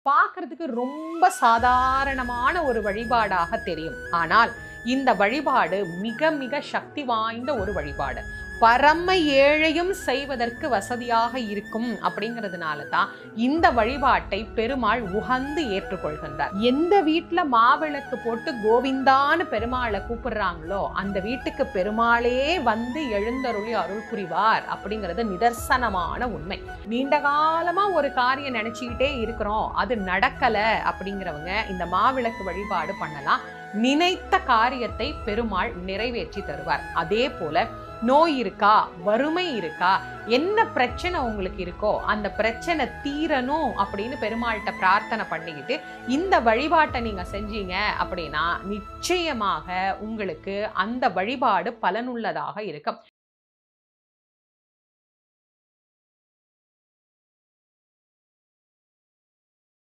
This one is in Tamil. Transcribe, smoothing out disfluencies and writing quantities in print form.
பார்க்கறதுக்கு ரொம்ப சாதாரணமான ஒரு வழிபாடாக தெரியும். ஆனால் இந்த வழிபாடு மிக மிக சக்தி வாய்ந்த ஒரு வழிபாடு. பரம ஏழையும் செய்வதற்கு வசதியாக இருக்கும் அப்படிங்கிறதுனால தான் இந்த வழிபாட்டை பெருமாள் உகந்து ஏற்றுக்கொள்கின்றார். எந்த வீட்டுல மாவிளக்கு போட்டு கோவிந்தான்னு பெருமாளை கூப்பிடுறாங்களோ அந்த வீட்டுக்கு பெருமாளே வந்து எழுந்தருளி அருள் புரிவார் அப்படிங்கிறது நிதர்சனமான உண்மை. நீண்ட காலமா ஒரு காரியம் நினைச்சுக்கிட்டே இருக்கிறோம், அது நடக்கல அப்படிங்கிறவங்க இந்த மாவிளக்கு வழிபாடு பண்ணலாம். நினைத்த காரியத்தை பெருமாள் நிறைவேற்றி தருவார். அதே போல நோய் இருக்கா, வறுமை இருக்கா, என்ன பிரச்சனை உங்களுக்கு இருக்கோ அந்த பிரச்சனை தீரணும் அப்படின்னு பெருமாள்கிட்ட பிரார்த்தனை பண்ணிக்கிட்டு இந்த வழிபாட்டை நீங்க செஞ்சீங்க அப்படின்னா நிச்சயமாக உங்களுக்கு அந்த வழிபாடு பலனுள்ளதாக இருக்கும்.